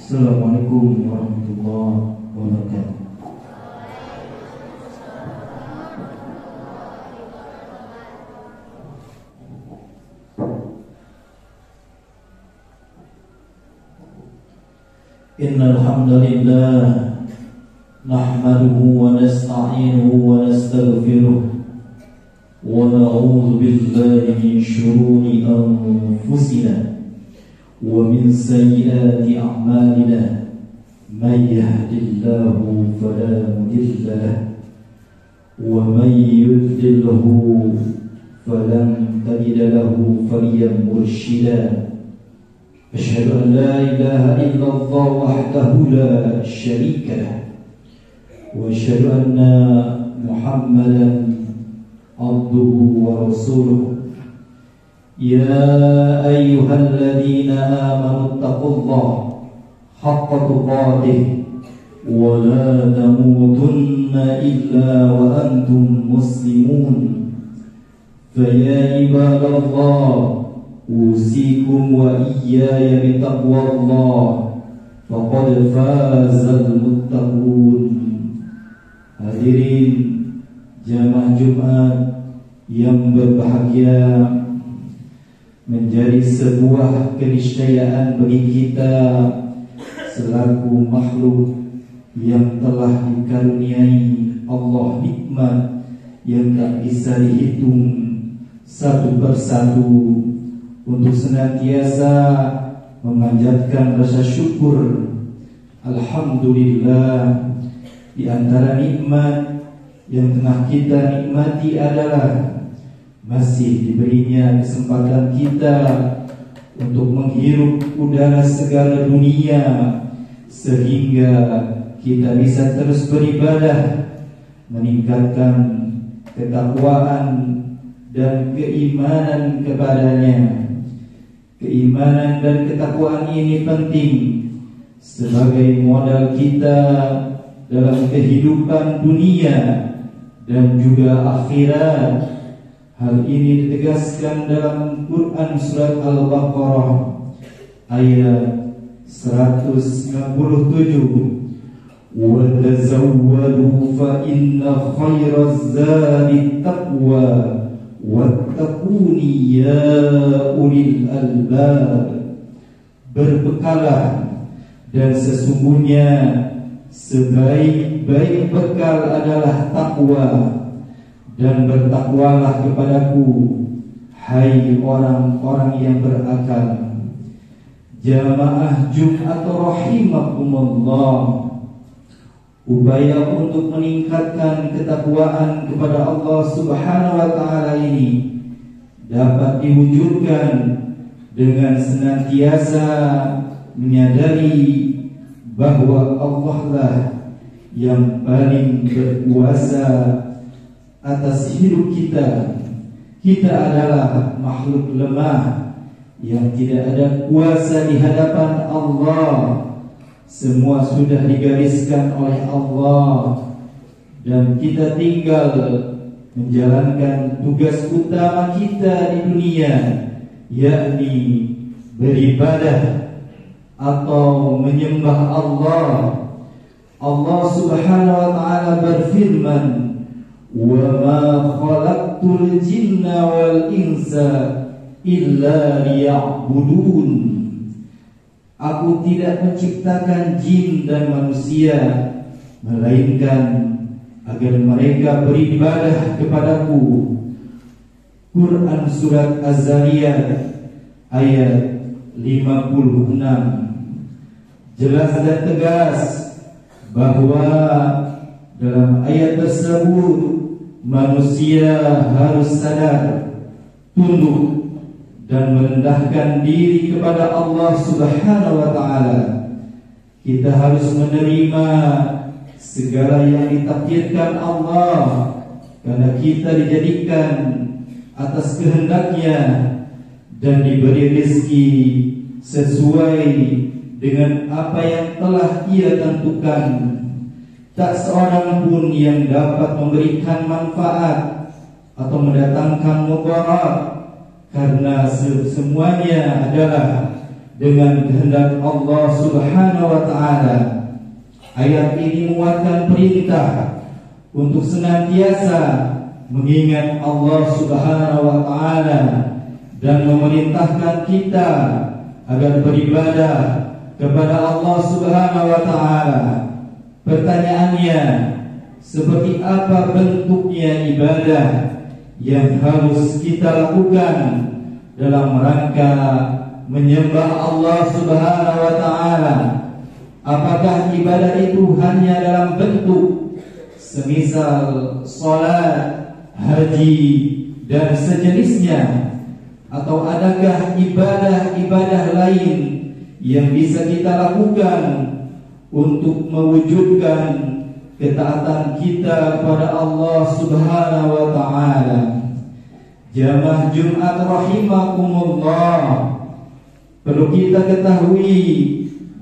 Assalamualaikum warahmatullahi wabarakatuh. Innal hamdalillah nahmaduhu wa nasta'inuhu wa nastaghfiruh wa na'udzu billahi min shururi anfusina wa min sayyiati a'malina may yahdihillahu fala mudilla lahu wa may yudlilhu falan tajida lahu waliyan murshida. أشهد أن لا إله إلا الله وحده لا شريك له وأشهد أن محمدا عبده ورسوله يا أيها الذين آمنوا اتقوا الله حق تقاته ولا تموتن إلا وأنتم مسلمون فيا عباد الله أوصيكم وإياي بتقوى الله فقد فاز المتقون. Hadirin jamaah Jumat yang berbahagia, menjadi sebuah keniscayaan bagi kita selaku makhluk yang telah dikaruniai Allah nikmat yang tak bisa dihitung satu persatu, untuk senantiasa memanjatkan rasa syukur. Alhamdulillah, di antara nikmat yang tengah kita nikmati adalah masih diberinya kesempatan kita untuk menghirup udara segala dunia, sehingga kita bisa terus beribadah, meningkatkan ketakwaan dan keimanan kepadanya. Keimanan dan ketakwaan ini penting sebagai modal kita dalam kehidupan dunia dan juga akhirat. Hal ini ditegaskan dalam Quran surat Al-Baqarah ayat 197. Wa tazawwadu fa inna khairaz zadi taqwa wattaquni ya ulil albab. Berbekalah, dan sesungguhnya sebaik-baik bekal adalah takwa, dan bertakwalah kepadaku, hai orang-orang yang berakal. Jamaah Jumat rahimakumullah, upaya untuk meningkatkan ketakwaan kepada Allah Subhanahu wa taala ini dapat diwujudkan dengan senantiasa menyadari bahwa Allah lah yang paling berkuasa atas hidup kita. Kita adalah makhluk lemah yang tidak ada kuasa di hadapan Allah. Semua sudah digariskan oleh Allah, dan kita tinggal menjalankan tugas utama kita di dunia, yakni beribadah atau menyembah Allah. Allah Subhanahu wa ta'ala berfirman, "Wa ma khalaqtul jinna wal insa illa liya'budun." Aku tidak menciptakan jin dan manusia melainkan agar mereka beribadah kepadaku. Quran surat Az-Zariyat ayat 56. Jelas dan tegas bahwa dalam ayat tersebut manusia harus sadar, tunduk dan merendahkan diri kepada Allah Subhanahu wa ta'ala. Kita harus menerima segala yang ditakdirkan Allah, karena kita dijadikan atas kehendaknya dan diberi rezeki sesuai dengan apa yang telah Ia tentukan. Tak seorang pun yang dapat memberikan manfaat atau mendatangkan mudarat, karena semuanya adalah dengan kehendak Allah Subhanahu wa taala. Ayat ini menguatkan perintah untuk senantiasa mengingat Allah Subhanahu wa taala dan memerintahkan kita agar beribadah kepada Allah Subhanahu wa taala. Pertanyaannya, seperti apa bentuknya ibadah yang harus kita lakukan dalam rangka menyembah Allah Subhanahu wa taala? Apakah ibadah itu hanya dalam bentuk semisal salat, haji dan sejenisnya, atau adakah ibadah-ibadah lain yang bisa kita lakukan untuk mewujudkan ketaatan kita kepada Allah Subhanahu wa taala? Jamaah Jumat rahimakumullah, perlu kita ketahui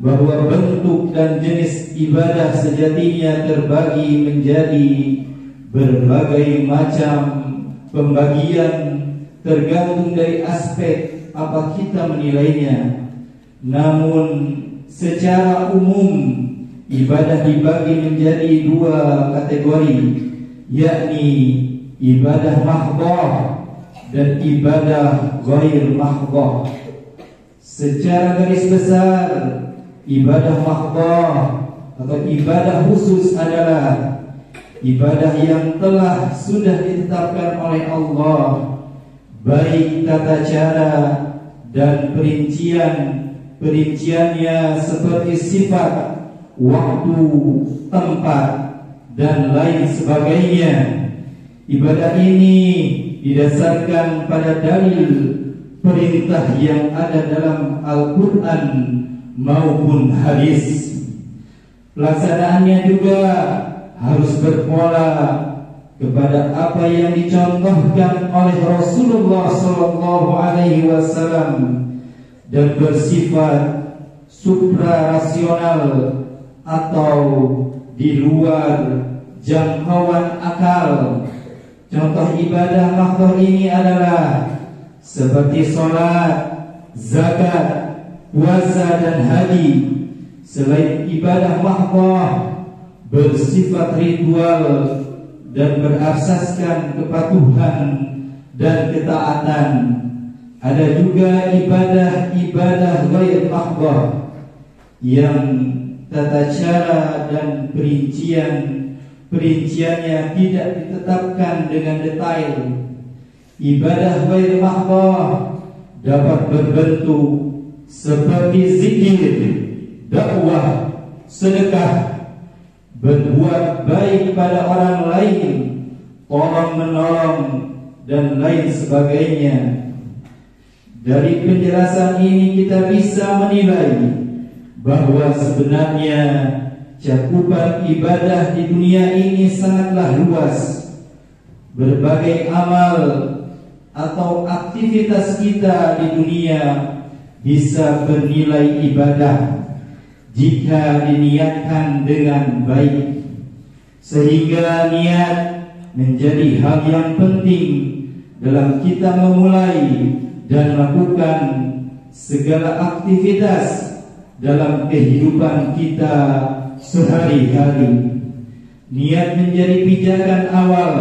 bahwa bentuk dan jenis ibadah sejatinya terbagi menjadi berbagai macam pembagian tergantung dari aspek apa kita menilainya. Namun secara umum ibadah dibagi menjadi dua kategori, yakni ibadah mahdhah dan ibadah ghair mahdhah. Secara garis besar, ibadah mahdhah atau ibadah khusus adalah ibadah yang telah sudah ditetapkan oleh Allah, baik tata cara dan perinciannya seperti sifat, waktu, tempat, dan lain sebagainya. Ibadah ini didasarkan pada dalil perintah yang ada dalam Al-Quran maupun hadis. Pelaksanaannya juga harus berpola kepada apa yang dicontohkan oleh Rasulullah SAW dan bersifat suprarasional atau di luar jangkauan akal. Contoh ibadah mahdhah ini adalah seperti sholat, zakat, puasa dan haji. Selain ibadah mahdhah bersifat ritual dan berasaskan kepatuhan dan ketaatan, ada juga ibadah-ibadah ghair mahdhah yang tata cara dan perinciannya tidak ditetapkan dengan detail. Ibadah ghair mahdhah dapat berbentuk seperti zikir, dakwah, sedekah, berbuat baik pada orang lain, tolong menolong dan lain sebagainya. Dari penjelasan ini kita bisa menilai bahwa sebenarnya cakupan ibadah di dunia ini sangatlah luas. Berbagai amal atau aktivitas kita di dunia bisa bernilai ibadah jika diniatkan dengan baik, sehingga niat menjadi hal yang penting dalam kita memulai dan melakukan segala aktivitas dalam kehidupan kita sehari-hari. Niat menjadi pijakan awal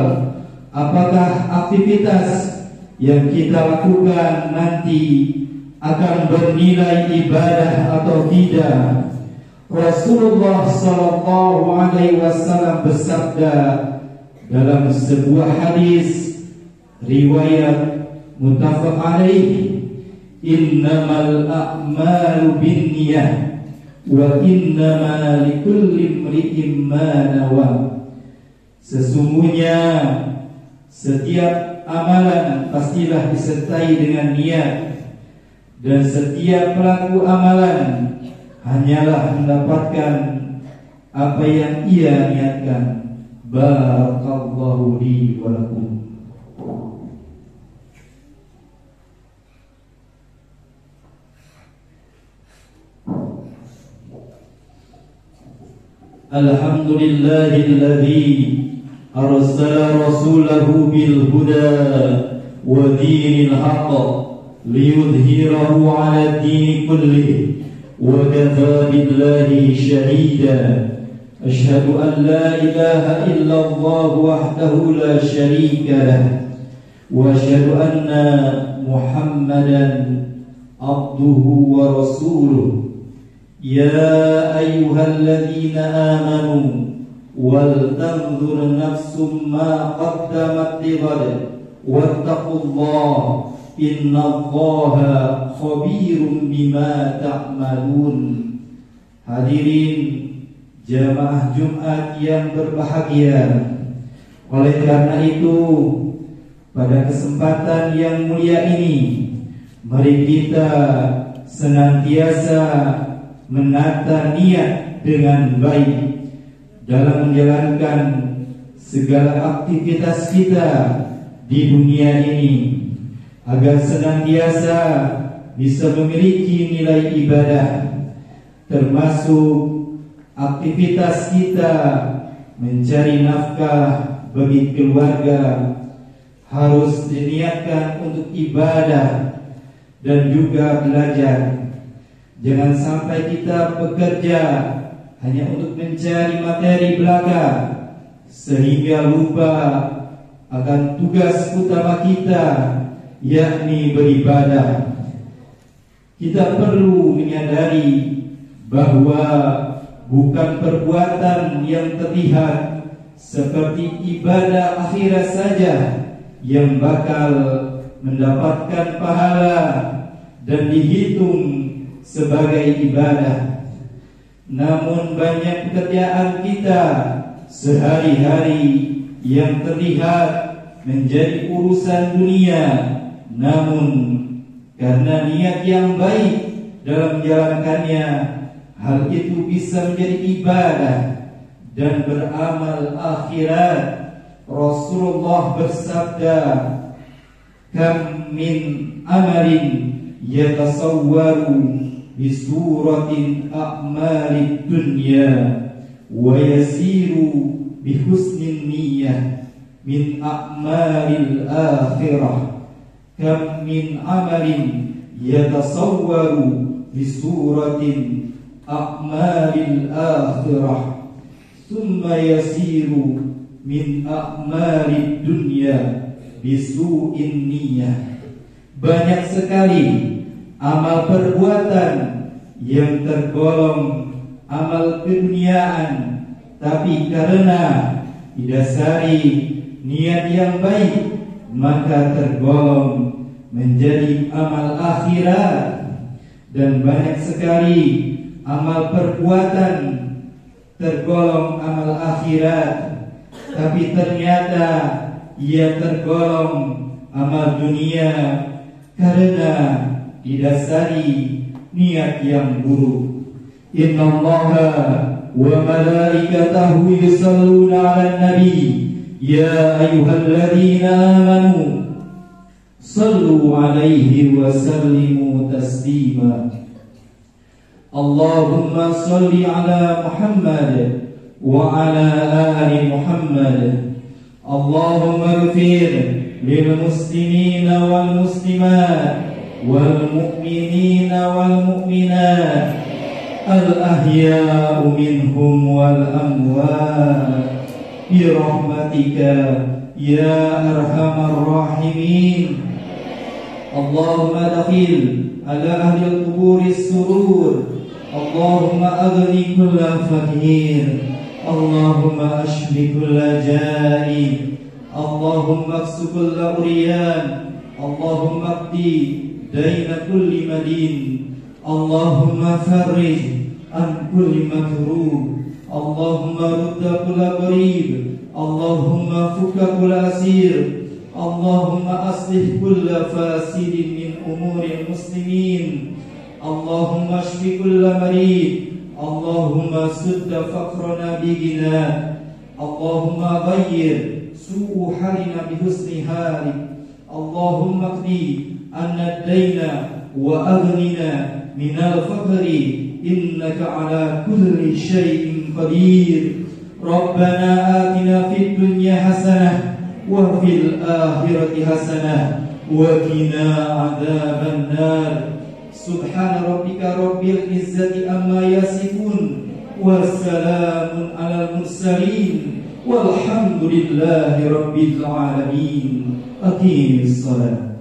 apakah aktivitas yang kita lakukan nanti akan bernilai ibadah atau tidak. Rasulullah SAW bersabda dalam sebuah hadis riwayat muttafaq alaih, innamal a'malu binniyah wa innama likulli imri'in ma nawa. Sesungguhnya setiap amalan pastilah disertai dengan niat, dan setiap pelaku amalan hanyalah mendapatkan apa yang ia niatkan. Barakallahu li wa lakum. Alhamdulillahilladzi arsala rasulahu bil huda wa dinil haqq ليظهره على الدين كله وكفى بالله شهيدا أشهد أن لا إله إلا الله وحده لا شريك له وأشهد أن محمدا عبده ورسوله يا أيها الذين آمنوا ولتنظر نفس ما قدمت لغد واتقوا الله إن الله خبير بما تعملون. Hadirin jamaah Jumat yang berbahagia, oleh karena itu pada kesempatan yang mulia ini mari kita senantiasa menata niat dengan baik dalam menjalankan segala aktivitas kita di dunia ini, agar senantiasa bisa memiliki nilai ibadah, termasuk aktivitas kita mencari nafkah bagi keluarga harus diniatkan untuk ibadah dan juga belajar. Jangan sampai kita bekerja hanya untuk mencari materi belaka sehingga lupa akan tugas utama kita, yakni beribadah. Kita perlu menyadari bahwa bukan perbuatan yang terlihat seperti ibadah akhirat saja yang bakal mendapatkan pahala dan dihitung sebagai ibadah, namun banyak pekerjaan kita sehari-hari yang terlihat menjadi urusan dunia, namun karena niat yang baik dalam menjalankannya, hal itu bisa menjadi ibadah dan beramal akhirat. Rasulullah bersabda, "Kam min amalin yatasawwaru bi suratin a'malid dunya wa yasiru bi husnin niyyah min a'malil akhirah. Kam min amalin yatasawwaru bi suratin a'malil akhirah thumma yasiru min a'malid dunya bi su'in niyyah." Banyak sekali amal perbuatan yang tergolong amal keduniaan, tapi karena didasari niat yang baik maka tergolong menjadi amal akhirat. Dan banyak sekali amal perbuatan tergolong amal akhirat, tapi ternyata ia tergolong amal dunia karena didasari niat yang buruk. Innallaha wa malaikatahu yusalluna 'alan nabi ya ayyuhalladzina amanu sallu 'alaihi wa sallimu taslima. Allahumma salli 'ala Muhammad wa 'ala ali Muhammad. Allahumma ighfir lil muslimina wal muslimat wal mu'minina wal mu'minat al ahya'u minhum wal amwat bi rahmatika ya arhamar rahimin. Allahumma dakhil ala ahli al-qubur as-surur. Allahumma aghni kulla fakir. Allahumma ashfi kulla ja'i. Allahumma aksu kulla uriyan. Allahumma qdi dayna kulli madin. Allahumma farrij an kulli makrub. Allahumma rudda kulla qarib. Allahumma fukka kulla asir. Allahumma aslih kulla fasidin min umuri muslimin. Allahumma ashfi kulla marid. Allahumma sudda faqrana bigina. Allahumma ghayyir su'u halina bihusni halik. Allahumma qdi anna ad-dayna wa aghnina minal faqri innaka ala kulli syai'in qadir. Rabbana atina fid dunya hasanah wa fil akhirati hasanah وقنا عذاب النار سبحان ربك رب العزة عما يصفون والسلام على المرسلين والحمد لله رب العالمين. أقيم الصلاة.